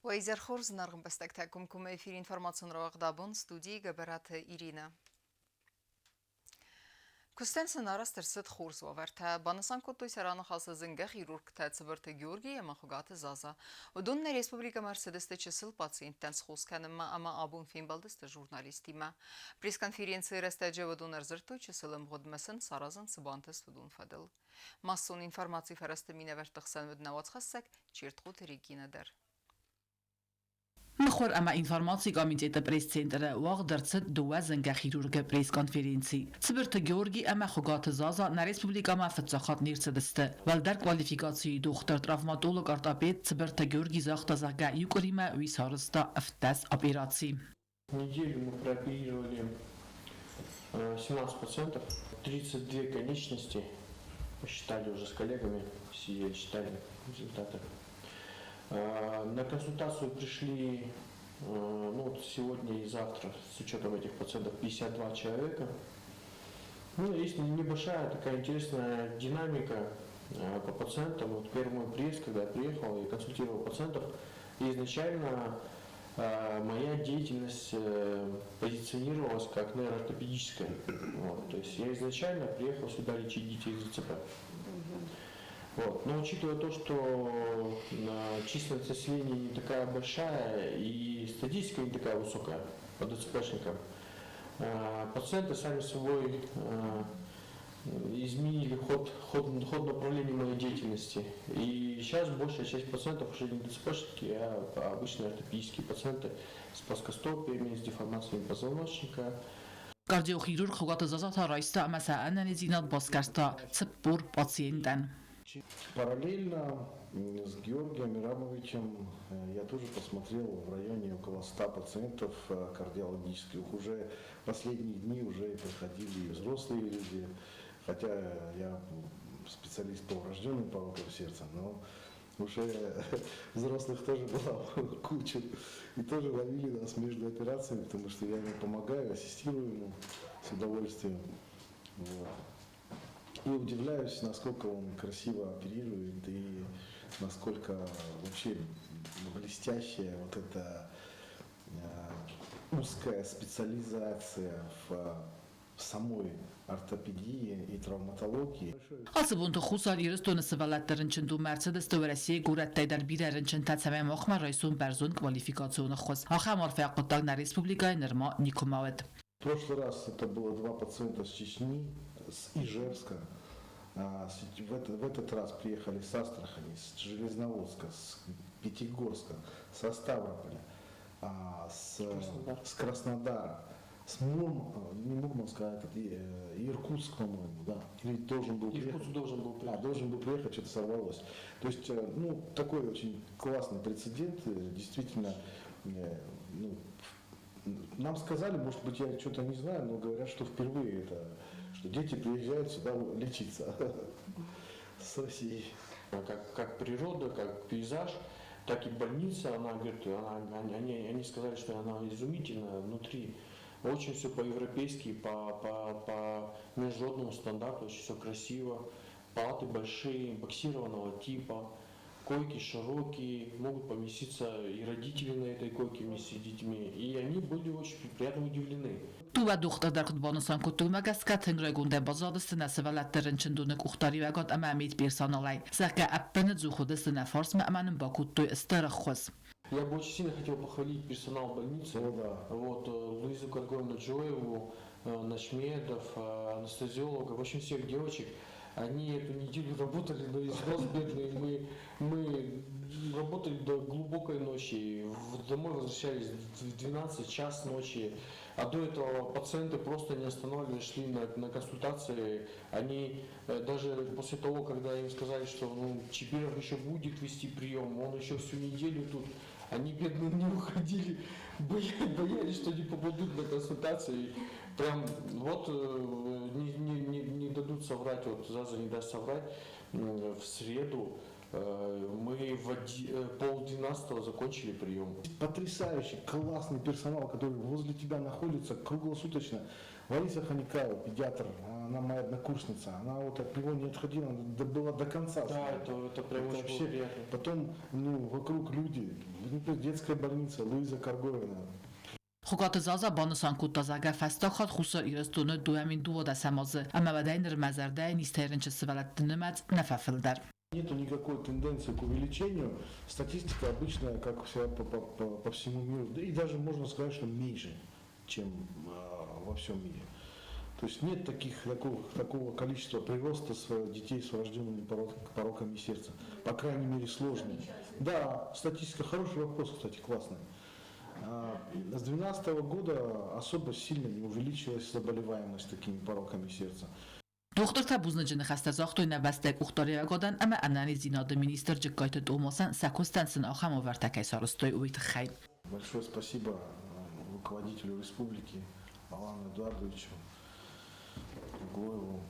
وإذا خورز نرغم بستكتاكم كم في إنفورماسيون روغ دابون ستودي جبرات إيرينا كستن سنارس ترسد خورز وورتا بانسان كتوي سرانو خاصة زنجا خيرورك تاتسبرت جورجي اما خوغات زازا ودون ريسبوبليكا مرسيدس تشسل باتسين تنس خوز كانما اما ابون فين بالدست جورناليستي ما بريس конференции растаджа ودون ارزرتو تشسلم غد مسن سارازن سبانتس ودون فدل ماسون информации فرستمينه ورتخسن ودنوات خسك چيرتخوت ريگينه در Mejor ama informacji komiteta press-centra waqdartsa duwa zanga chirurga press-konferencji. Sibirta Georgi ama xugat zaza na Respublika ma fetsaxat nirsediste. Valdar kvalifikatsiyi doktor travmatolog ortoped Sibirta Georgi zaxta zaga yukurima visarista aftas операции. Неделю мы прооперировали 17 пациентов, 32 конечности, посчитали уже с коллегами, сидели, считали результаты. На консультацию пришли сегодня и завтра с учетом этих пациентов 52 человека. Есть небольшая такая интересная динамика по пациентам. Вот первый мой приезд, когда я приехал и консультировал пациентов, изначально моя деятельность позиционировалась как нейроортопедическая. То есть я изначально приехал сюда лечить детей с ДЦП. Но учитывая то, что численность населения не такая большая и статистика не такая высокая по ДЦПшникам, пациенты сами собой изменили ход направления моей деятельности. И сейчас большая часть пациентов уже не ДЦПшники, а обычные ортопедические пациенты с плоскостопиями, с деформациями позвоночника. Кардиохирург xugat zaza taraysta mesela analizинат баскарста цеппур пациентен. Параллельно с Георгием Ирамовичем я тоже посмотрел в районе около 100 пациентов кардиологических. Уже последние дни уже приходили взрослые люди, хотя я специалист по врожденным порокам сердца, но уже взрослых тоже была куча. И тоже ловили нас между операциями, потому что я ему помогаю, ассистирую ему с удовольствием. Вот. И удивляюсь, насколько он красиво оперирует и насколько вообще блестящая вот эта узкая специализация в самой ортопедии и травматологии. Asıbuntu xusar iristonu sıvalatların çındu Mercedes dövresiye gurettay der birerin çın tatsame moxma raysun berzun kvalifikasyonu xus. Axamar fiyaqıttag na Respublikaya nirma Nikomavet. В прошлый раз это было 2 пациента с Чечни, с Ижевска. В этот раз приехали с Астрахани, с Железноводска, с Пятигорска, со Ставрополя, с Краснодара, с Мурманска, Иркутск, по-моему, да. Или должен был приехать. Должен был приехать, что-то сорвалось. То есть, такой очень классный прецедент, действительно, нам сказали, может быть, я что-то не знаю, но говорят, что впервые это, что дети приезжают сюда лечиться с России. Как природа, как пейзаж, так и больница, она говорит, они сказали, что она изумительная внутри. Очень все по-европейски, по международному стандарту, очень все красиво. Палаты большие, боксированного типа. Койки широкие, могут поместиться и родители на этой койке вместе с детьми. И они были очень приятно удивлены. Tuva duxtadar xudbanusan kutulmagaskat hengregunde bazadistine sıvalatların çındunik uxtari vegat amamit personalay. Zaka appene zuxudistine fars ma'manin bakuttu istaraxuz. Я бы очень сильно хотел похвалить персонал больницы. Луизу Карговну Джоеву, Начмедов, анестезиолога, в общем, всех девочек. Они эту неделю работали, но из нас бедные. Мы работали до глубокой ночи. Домой возвращались в 12 час ночи. А до этого пациенты просто не останавливались, шли на консультации. Они даже после того, когда им сказали, что Чибиров еще будет вести прием, он еще всю неделю тут, они бедные не уходили, боялись, что не попадут на консультации. Прям не дадут соврать, Заза не даст соврать, в среду мы в 11:30 закончили прием. Потрясающий, классный персонал, который возле тебя находится круглосуточно. Лариса Ханикава, педиатр, она моя однокурсница, она вот от него не отходила, она была до конца. Да, это прям очень вообще приятно. Потом, вокруг люди, например, детская больница, Луиза Карговина. Խոկատը զազա բանսան կուտազագա ֆաստախատ խուսար իրստոնը դուամին դուոդա սամազը ամավադայն ռմազարդային իստերնչը սվալատտնմած նաֆաֆլդար Нету никакой тенденции к увеличению. Статистика обычная, как вся по всему миру. Да и даже можно сказать, что меньше, чем во всем мире. То есть нет такого количества прироста детей с врожденными пороками сердца. По крайней мере, сложными. Да, статистика, хороший вопрос, кстати, классный. С 2012 года особо сильно не увеличилась заболеваемость такими пороками сердца. Դոկտոր Թաբուզնջը խաստազախտույնը վաստեք ուխտորիվագոդան ամա անանի զինադը մինիստր ջկայտը դոմոսան սակոստանցն ախամ օվարտակայսարստոյ ուիտ խայ Большое спасибо руководителю республики Алану Эдуардовичу Глоеву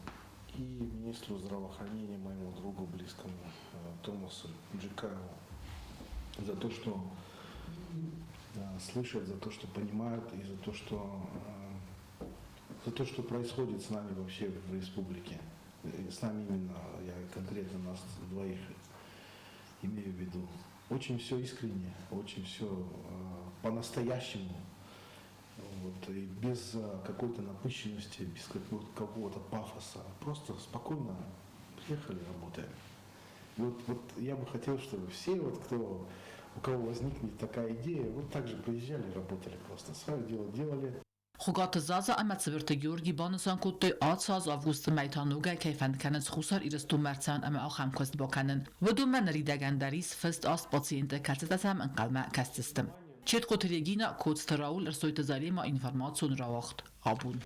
и министру здравоохранения, моему другу близкому Томасу Джикаеву за то, что слышат, за то, что понимают и за то, что происходит с нами вообще в республике. С нами именно, я конкретно нас двоих имею в виду. Очень все искренне, очень все по-настоящему. Вот, и без какой-то напыщенности, без какого-то пафоса. Просто спокойно приехали, работаем. И вот я бы хотел, чтобы все, у кого возникнет такая идея, вот так же приезжали, работали просто. Свое дело делали. Խոկատը զազա ամա ծվրտը Գյորգի բանսան կուտի ացած ավգուստ մայթանուգա կայֆան կանց խուսար իրստու մարտсан ամա ախամ կոստ բոկանն վդումն ռիդագանդարիս ֆստ աս պացիենտը կացածամ անկալմա կաստստım Չետ կոտրեգինա կոստրաուլ ռսոյտը զարիմա ինֆորմացիոն ռավախտ աբուն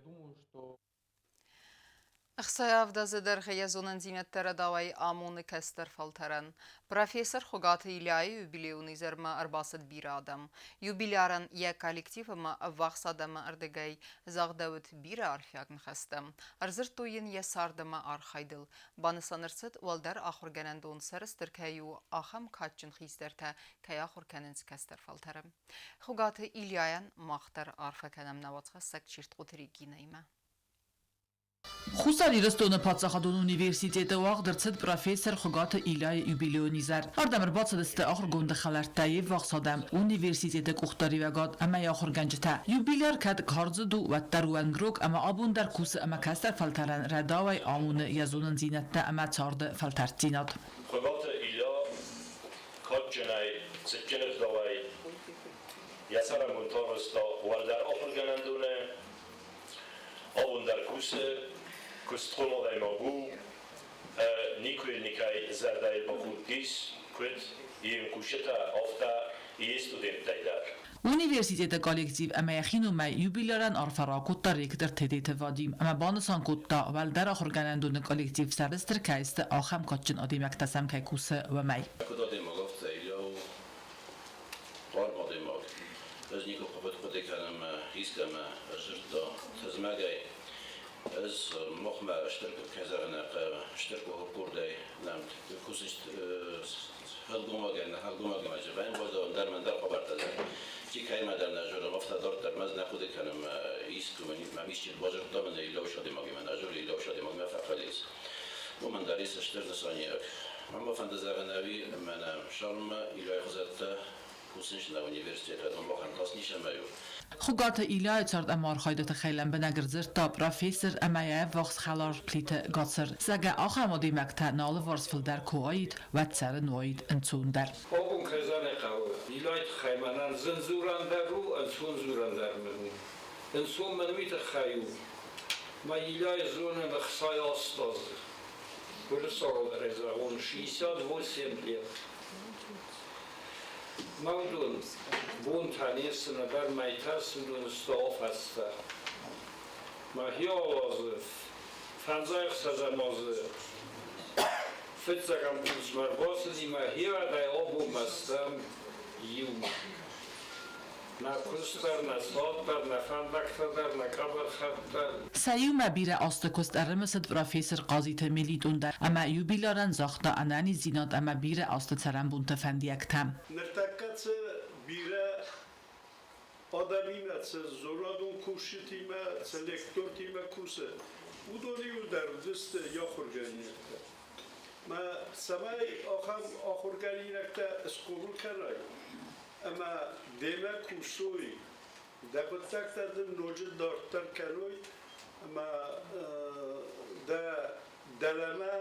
Ixsayav da zeder xeyazonun zimettere davayı amunu kester falteren. Profesör Xogatı İlayi юбилеуны зерма арбасыд bir adam. Юбиляран я коллективыма вахсадама ардыгай загдавыт bir архиягн хастам. Арзыр тойын я сардама архайдыл. Баны санырсыд уалдар ахыр генендон сарыстыр каю ахам качын хистерте кая ахыр кененс кестер faltarım. Xogatı İlayan махтар арфа кенем наватха сакчирт qotrigинайма. Խուսար իրստոնը պացախադուն ունիվերսիտետը ուաղ դրցդ պրոֆեսոր խոգատը իլայ юбилеոնիզար արդամր բացդստը ախր գոնդը խալարտայև վաղսադամ ունիվերսիտետը կուխտարիվագատ ամա ախր գանջտա юбилար կատ կարձդու վատտարուան գրոկ ամա աբունդար կուսը ամա կաստար ֆալտարան ռադավայ ամունը յազոնն զինատտա ամա ծարդը ֆալտարցինատ խոգատը իլա քոջնայ սեջենս դավայ յասարա մոնտորստա վալդար ախր գանանդունը Avundar kuse, kustromo dai magu, nikay zardai bakudis, kut yem kusheta afta studentaylar. Universitete kollektiv ama yaxinu may jubilaran arfara kutta rektor tedete vadim ama banısan kutta val dar axır ganandun kollektiv sarıstır kayste axam kaçın adimak tasam kay kuse ve may. Kudade magafta ilo var bademag. Ez niko papet kodekanam hiskam ajrda tazmagay ez mokhma ashtark kazarna ashtark hukurdai namt kusist halgumagana majban bozo darmandar qabartazar ki kaymadan ajra maftador tarmaz nakudekanam iskumani mamishi bajrda man ilo shadi magman ajra ilo shadi magma faqalis ومن داريس اشترد صانيك اما فندزغناوي من شرم الى خزرته كوسنشنا universitet و مخن تصنيش مايو Խուգատը իլայ ծարդ ամար խայդը խայլան բնագրզր տա պրոֆեսոր ամայավ վախս խալար պլիտը գացր սագա ախամոդի մակտա նալը վարսվլդար կոայդ վացարը նոյդ ընցունդար Ogun kazanı kavu. İlayt khaymanan zinzuran daru, ensun zuran darmenu. Ensun menvit khayu. Ma ilay zona bkhsay astaz. Böyle sorun reza 68 lira. Mavdun bun tanesine vermeytasının staf hasta. Mahiyavazı, fanzayx sazamazı. Fıtsakam kuzmar basız mahiya da obu mastam yu. Na kustar, na sottar, na fandaktar, na kabarxattar. سایوما بیره آستکست ارمسد پروفسور قاضی تمیلی دوندر اما یوبیلارن زاختا انانی زینات اما بیره آست ترم بونت فندیک تم Nërtakatse bire آدمیمه چه زورادون کوشتیمه چه لکتور تیمه کوسه بودونی و در دست یا خورگانی نکته ما سمای آخورگانی نکته اسکورو کرای اما دیمه کوسوی دبتک دادن نوجه دارتر کنوی اما دلمه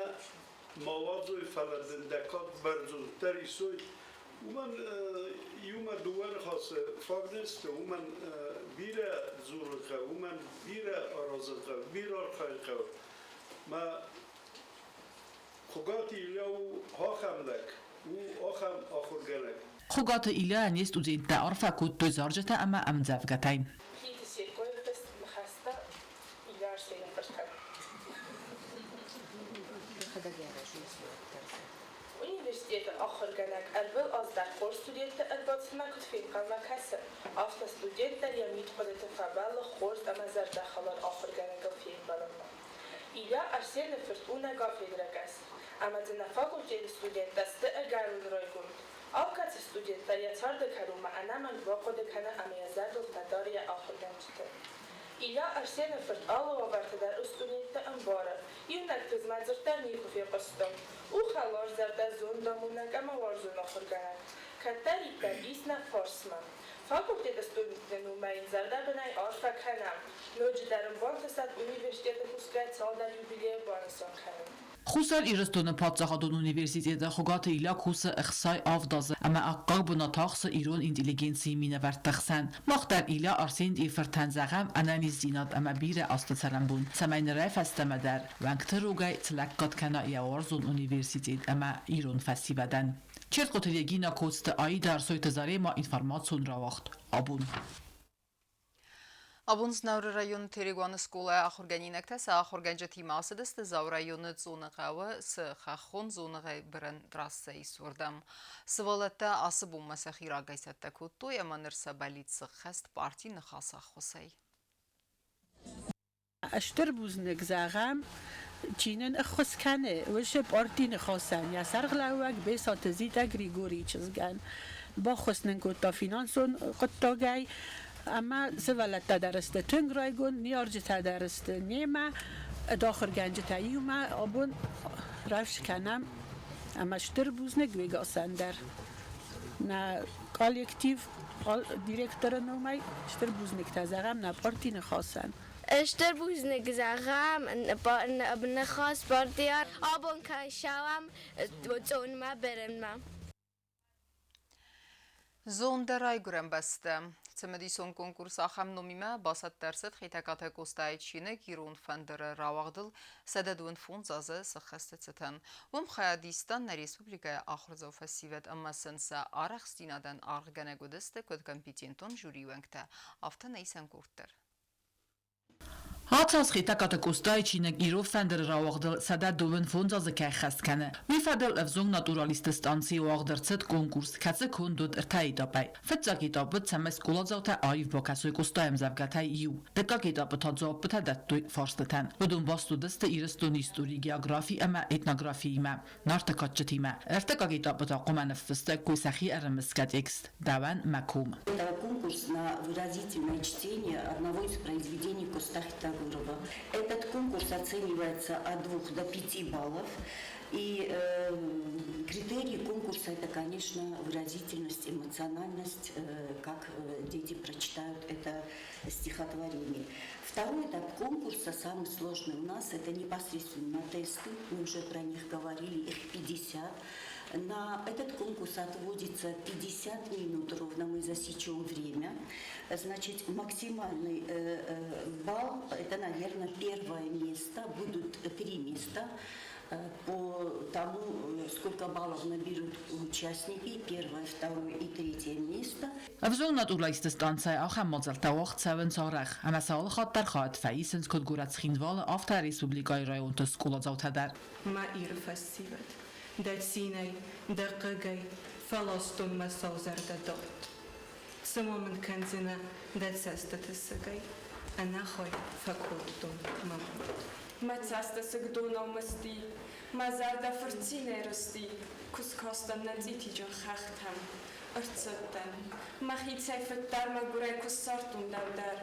موادوی فلدندکات برزولتری سوی ومن يوم دوان خاص فاغنست ومن بيرا زورقة ومن بيرا أرازقة بيرا خيقة ما خقاتي لو هاخم لك وآخم آخر جلك خقات إلى نيست وزين تعرف كود تزارجة أما أم زافقتين Universitetet Achorganak erből az Darfur studente elbocnak félkalmak hesse. Afta studenter yamit khodet faballa khorz ama zar dakhalar Achorganak félbalma. Ila arsel firtuna gafedregas. Ama zna fakultet student است اگرون رایگون. آوکات studenter yatsarda karuma anaman waqod kana amyazad tadari Achorganchte. إلى أرسل فرد الله وبرت در استونیت انباره یونک تزمت زرتر نیکو فی قصدم او خلاص زرد زون دامونک اما وارزون آخر گنک کتری تبیس نفارسمم فاکولتی استونیت نومین زرده بنای آرفا کنم نوج درم بانتسد اونیورسیتت کسگت سال در یوبیلی بانستان کنم خصوصا إيرستون باتزاخدون أونيفرسيتي خقات إلى كوس إخصاء أفضل أما أقربنا تاخص إيرون إنتليجنسي من ورتخسن مختار إلى أرسين دي فرتنزغم أناني زينات أما بير أصل سلامبون سمين رف استمدر وانكتروغاي تلقات كنا يوارزون أونيفرسيتي أما إيرون فسي بدن چرت قطريجينا كوست آي در سوي تزاري ما إنفرماتسون را وقت أبون Abunz Naur rayonu Teriguan Skola Achorganinekte sa Achorganjati Masedeste Zaur rayonu Zonaqawa se Khachon Zonaqay Bran Drasse Isurdam Svalata Asbum Masakhira Gaysetta Kutto Yamanirsa Balit Khast Parti Nakhasa Khosay اشتر بوزنك زاغام چینن اخوس کنه وش پارتی نخواستن یا سرغلوک بیسا تزیده گریگوری چزگن با خواستن کتا فینانسون قطا گای اما سوالت تدرسته تنگ رایگون نیارج تدرسته نیمه داخل گنج تاییومه آبون رفش کنم اما اشتر بوزنک ویگا سندر نه کالکتیو دیرکتر نومی اشتر بوزنک تزاغم نه پارتی نخواستن اشتر بوزنك زغام بنخاص برديار آبون كان شوام وزون ما برم ما Zon der Raigurem beste. Cemedison konkurs axam nomime basat derset xitaqate kostay çine girun fendere ravagdıl sededun funzazı sıxestetsen. Vum xayadistan Respublikaya axırzo festivet amma sensa araxstinadan argane godeste kod kompetenton juri venkte. Afta neysen kurtter. هاتاس خيتاكا تكوستاي چينك إيرو فندر راوغدل سدا دوين فونزا زكاي خست كنه ويفادل افزون ناتوراليست ستانسي واغدر ست كونكورس كاتس كوندود ارتاي داباي فتزا كتاب تسمس كولازاوتا آيف باكاسوي كوستايم زفغتاي يو دكا كتاب تازوب بتدتوي فارستتن ودون باستو دست إيرستون هيستوري جيوغرافي اما اتنوغرافي ما نارتكاتشتي ما ارتكا كتاب تاقوما نفسته كويساخي ارمسكات اكست دوان مكوم Конкурс на выразительное чтение одного из произведений Костахи Тавырова. Этот конкурс оценивается от 2 до 5 баллов. И критерии конкурса это, конечно, выразительность, эмоциональность, как дети прочитают это стихотворение. Второй этап конкурса, самый сложный у нас, это непосредственно тесты. Мы уже про них говорили, их 50. На этот конкурс отводится 50 минут ровно, мы засечем время. Значит, максимальный балл, это, наверное, первое место, будут 3 места. По тому, сколько баллов наберут участники, первое, второе и третье место. افزون ناتوراليست ستانساي آخم مازل تواخت سوين صارخ اما سال خاط در خواهد فايسنس كد گورت خينوال آفتر ريسبوبليكاي رايون تسكولا زوتا در ما إيرفاسيبت دات سيناي دقاقاي فلسطون مساوزر دادوت سمو من كنزنا دات ساستة السقاي أنا خوي فكورتون مموت ما تساستة سقدونا ومستي ما زاد فرتيني رستي كس كاستن نزيتي جو خاختم ارتسطن ما خیتای فتر ما گره کسارتون دودر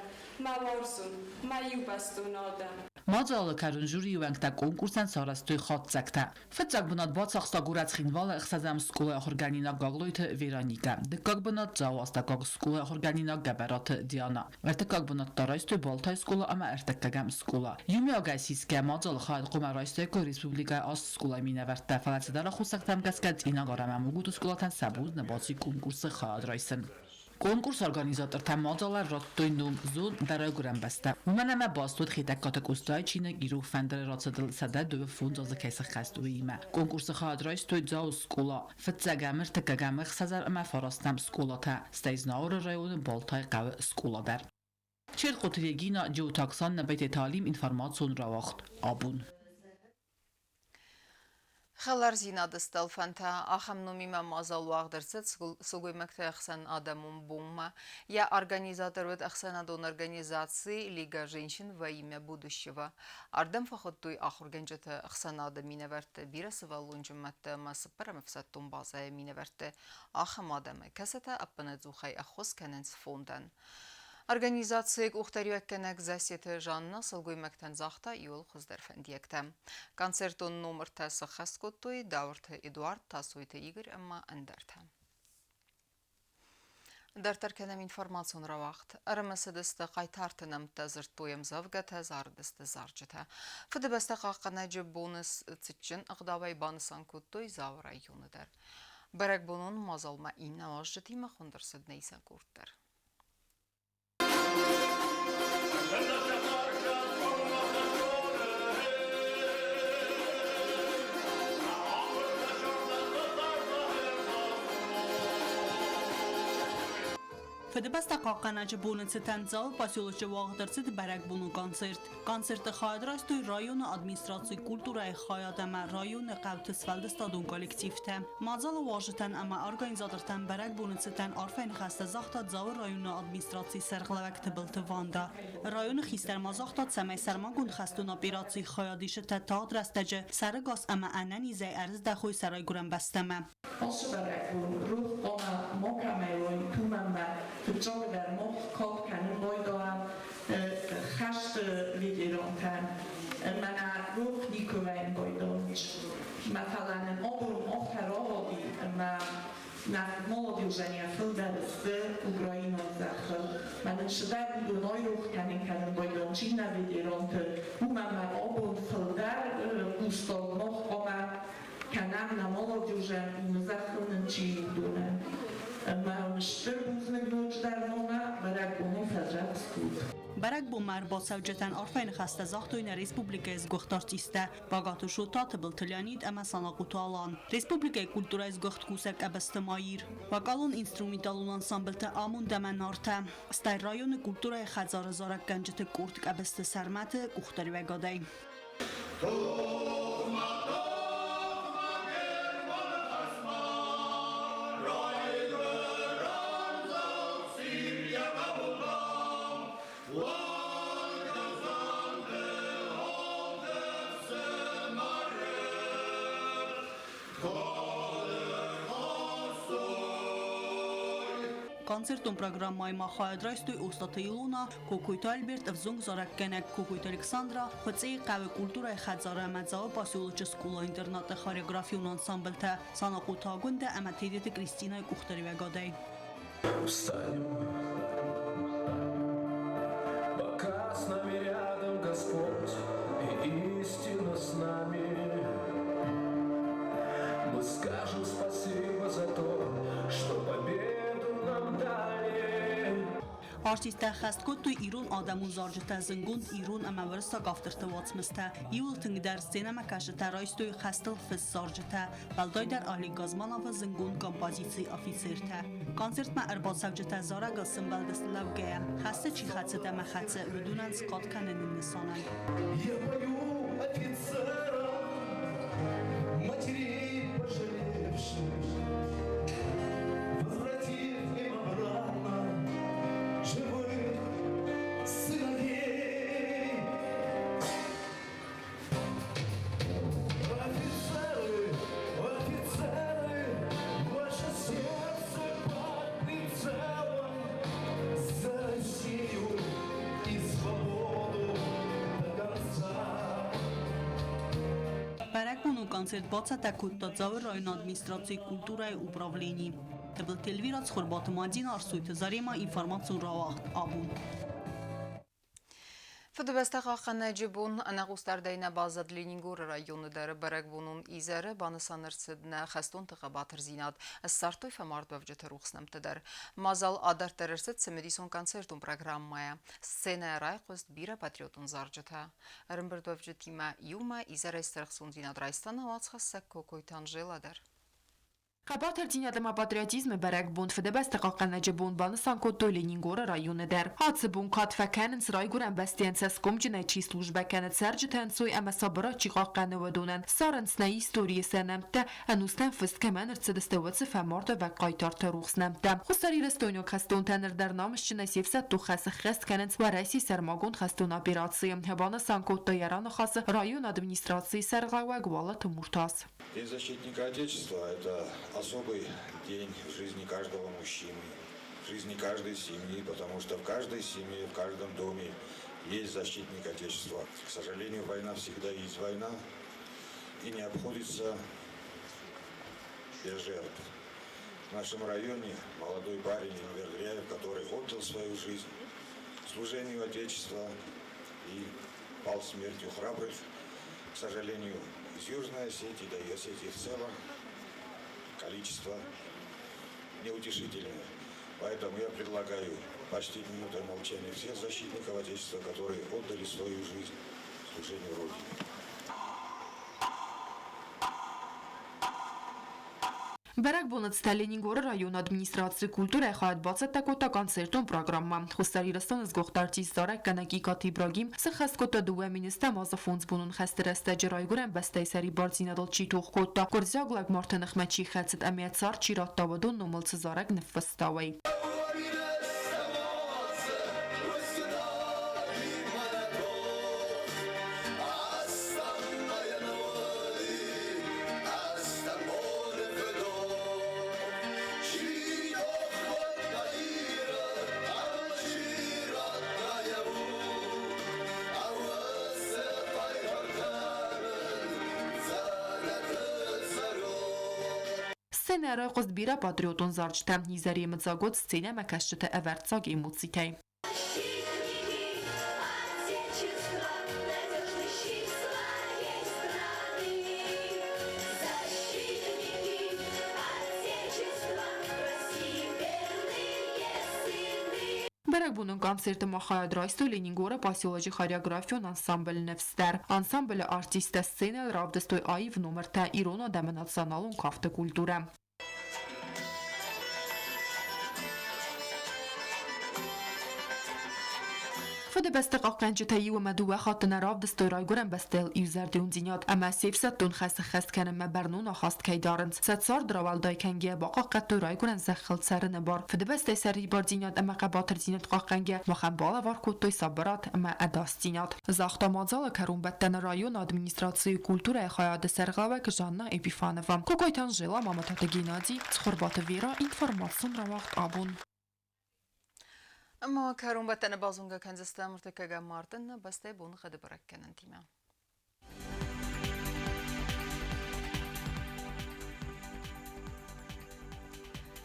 ما وارزون ما یوبستون آدم Մոդելը կարունջուրի ուենքտա կոնկուրսան սարաստույ խոտցակտա։ Ֆծակ բնոտ բացախստա գուրած խինվալը խսազամ սկուլը հորգանինակ գագլույթը Վերոնիկա։ Դկակ բնոտ ծավաստակակ սկուլը հորգանինակ գաբարատը Դիանա։ Վերտակակ բնոտ տարայստույ բոլթայ սկուլը ամա երտակագամ սկուլը։ Յումի ագայսիսկե մոդելը խայլ կոմարայստույկը Ռեսպուբլիկայ աս սկուլայ մինավերտա ֆալացդարը խուսակտամ գասկած ինագարամամ ուգուտ սկուլատան սաբուզ նբացի կոնկուրսը խադրայսն։ Կոնկուրս օրգանիզատոր թեմ մոդելար ռոտտույնում զուն դարագուրան բաստա։ Ումանամա բաստուտ խիտակ կատակուստայ չինը գիրուղ ֆանդերը ռոցադլ սադա դուվը ֆունդ ոզը կայսը խաստուի իմա։ Կոնկուրսը խադրայս տույ ձաու սկուլա, ֆծագամր տկագամր խսազար ըմա ֆորոստամ սկուլա թա, ստեյզնաուրը ռայունը բոլթայ qavı սկուլա դար։ Չեր խոտրիեգինա ջուտակսան նբետ էթալիմ ինվորմացիոն ռավախտ, աբուն։ Խելար զինադստել ֆանտա ախամնումիմա մազալու աղդրցեց սուգույմակթը əxsən адамում бумма. Я организаторвет əxsənadon организации Лига женщин во имя будущего. Ардам фахоттуй ахургенджеті əxsənады миневерті бирасы валунжыматты масы парамыфсаттун базая миневерті ахам адамы кәсәті аппанадзухай ахос кәненс фондан. Организациек ухтарюеккенек засеті жанна сылгույмактан захта юл хуздерфендиекті. Концертон номер тасы хаскоттуй даурты Эдуард тасуйты Игорь әмма әндерті. Дартаркенем информацион равахт. Арымысыдысты қайтартынам тазыртуем завгата зардысты заржыта. Фыдыбасты қаққана жы бонус цитчин ағдавай банысан көттуй завыр айюныдар. Бәрәк бұнын мазалма инна ажжытима хундырсыд нейсен көрттір. Федебаста қаққаначы бұнынцы тәнзал поселочы вағдырцыд бәрәк бұны концерт. Концерты хайдрастуй районы администрации культурай хайадама районы қавтысфалды стадун коллективті. Мазалы важытан ама организатортан бәрәк бұнынцы тән арфайн қасты захтад завы районы администрации сәрғлавәкті білті ванда. Районы хистер мазахтад сәмәй сәрмагун қастун операции хайадишы тәтад рәстәжі сәрі газ ама әнән изәй әріз дәхуй сәрай гүрен бәстәмә. Verzogen der noch kommt keine Leute hast Videorontan man ruft Nikolai Boydonch مثلا обрум охтароводи на молодежение филдерсте Украина захл man шдер до нойрух kann Boydonch на Videoronte man обрум филдер устал noch kann на молодежи захлnen чидуне Барак бумар با سوجتن آرفین خسته زاختوین ریسپوبلیک از گختارتیسته باگاتو شوتات بلتلانید اما ساناقوتو آلان ریسپوبلیک کلتور از گخت کوسک ابستمایر و قالون اینسترومیتالون انسامبلت آمون دمن نارته استای رایون کلتور خزار زارک گنجت کورتک ابست سرمت گختاری و گادای Концертом программай махайдрайстуй Остата Илона, Кокуйта Альберт, Взунг Зараккенек, Кокуйта Александра, Хоцей Қавы культура Хадзара Мадзава Пасиолычы скула интерната хореографион ансамбльта, Санақута Гунда, Аматедети Кристина Кухтареве Гадай. Встанем, пока с нами рядом Господь и истина с нами. Мы скажем спасибо за то, что победу нам дали. Արտիստը խաստկոտու իրուն ադամուն զարջտա զնգունդ իրուն ամավրստա գավտրտը վացմստա իուլ թնգդար սենամա կաշտա ռայստույ խաստլ ֆս զարջտա բալդոյդար ալի գազմանավը զնգուն կոմպոզիցի օֆիցերտա կոնցերտմա արբացավջտա զարագը սմբալդս լավգեя խաստը չի խացը դամա խացը վդունանց կոտկանեն նսանան Я пою офицерам, матерей пожалевших, возвратив им обратно живых сыновей. Офицеры, офицеры, ваше сердце у концерт բացատակոտ տածավը ռայոն ադմինիստրացիայի կուլտուրայի ուպրավլենի։ Տվել տելվիրած խորբատը մադին արսույթը զարեմա ինформацию равахт абун։ Ֆդբեստախախանե ջբուն անաղուստարդայնա բազատ Լենինգոր ռայոնը դերը բերակբունուն իզերը բանսանրցդնա խստուն տղաբաթր զինատ սարտոյ ֆամարտով ջթրուխսնեմ տդեր մազալ ադար տերստ սեմեդիսոն կոնցերտուն պրոգրամմայա սցենարայ խոստ բիրա պատրիոտուն զարջթա ռմբրտով ջթիմա յումա իզերը ստերխսուն զինադրայստանը վացխասակ կոկոյթան ժելադեր Խաբաթր դինյադմա պատրիոտիզմը բերակ բունդ ֆդեբես տղականաջը բուն բանսան կոտոյ Լենինգորը ռայոնը դեր։ Հացը բուն կատվականն սրայգուրան բաստիենցես կոմջնեչի սլուժբականը ծերջը թենցոյ ամասաբıra չիղաղկանը վդունեն։ Սարընցնայի իսტორիեսենեմտը անուստան ֆստկեման րցդստվացը ֆամորդը վա կայտարտը ռուխսնեմտը։ Խուսարի ռստոնյո խաստուն տանր դարնամս չնեսիվսա տուխասը խեստ կանենց վարայսի սարմագուն խաստուն ապիրացի։ Բանսան կոտոյ ярано խասը ռայոն ադմինիսтрации սարղավակ վալը թմուրտաս։ День защитника Отечества – это особый день в жизни каждого мужчины, в жизни каждой семьи, потому что в каждой семье, в каждом доме есть защитник Отечества. К сожалению, война всегда есть война и не обходится без жертв. В нашем районе молодой парень Инвергряев, который отдал свою жизнь служению Отечества и пал смертью храбрых, к сожалению, из Южной Осетии, да и Осетии в целом, количество неутешительное. Поэтому я предлагаю почтить минутой молчания всех защитников Отечества, которые отдали свою жизнь служению Родине. Բերակ բոնացտա Լենինգորը ռայոն ադմինիստրացիի կուլտուրա խայտ բացատակոտա կոնցերտոն պրոգրամմա խուստարի ռստան զգողտարչի զարակ կանակի կատի բրագիմ սխասկոտա դուվե մինիստա մազաֆոնց բունուն խստերստա ջրայգուրեն բստայսարի բարձինադալ չի թողկոտա կորձյագլակ մարտանխ մաչի խեցտ ամիացար չիրատտավադոն նոմլցը զարակ նվստավայ Սցենարը խոստ բիրա պատրիոտոն զարջտա նիզարի մծագոտ սցենա մակաշտը ավերցակ էմոցիկայ Բերակ բունուն կոնցերտը մախայադրայստո Լենինգորը պասիոլոջի խարիոգրաֆիոն անսամբլ նվստար անսամբլը արտիստը սցենա равдостоy այվ նոմրտա իրոնա դամնացանալուն կավտը կուլտուրա Ֆդեբեստը qaqanջթայի ու մդուա խատնարավ դստորայգուրեն բստել իզարդիուն դինյատ ամասիվսա տուն խասը խասքանը մբարնուն ախաստքայ դարնց սացար դրավալդայքանգե բaqaq կտորայգուրեն զախլցարնը բար ֆդեբեստը սարի բարձինյատ ամaqabatր դինյատ qaqangե մախանբալա վար կոտոյ սաբրատ մա ադաստինյատ զախտամածալը քարումբետտան ռայոն ադմինիստրացիի կուլտուրայի խայադը սերղավակ Ժաննա Էպիֆանովա կոկոյթան ժելա մամաթա Գենադի ծխորբատը վիրա ինֆորմացիոն равахт абун Ama karumbatana bazunga kanzasta murtakaga martin bastay bun khad barakkanan tima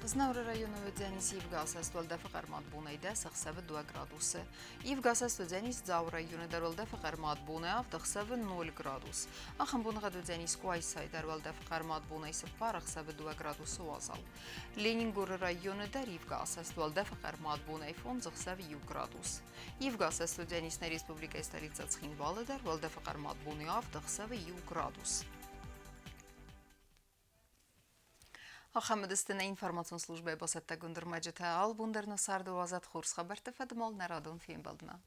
Знавра района Ведянис Евгасас Валда Фахармат Бунайда Сахсава 2 градуса. Евгасас Ведянис Заура района Дарвалда Фахармат Бунай Автахсава 0 градус. Ахамбунга Ведянис Куайсай Дарвалда Фахармат Бунай Сапарахсава 2 градуса Уазал. Ленингор района Евгасас Валда Фахармат Бунай Фонзахсава 1 градус. Евгасас Ведянис на Республика столица Цхинвала Дарвалда Фахармат Бунай Автахсава 1 градус. Ахамедстана информацион службе басатта гундер маджета ал бундерна сарду азат хурс хабарта фадмал нарадон фим балдна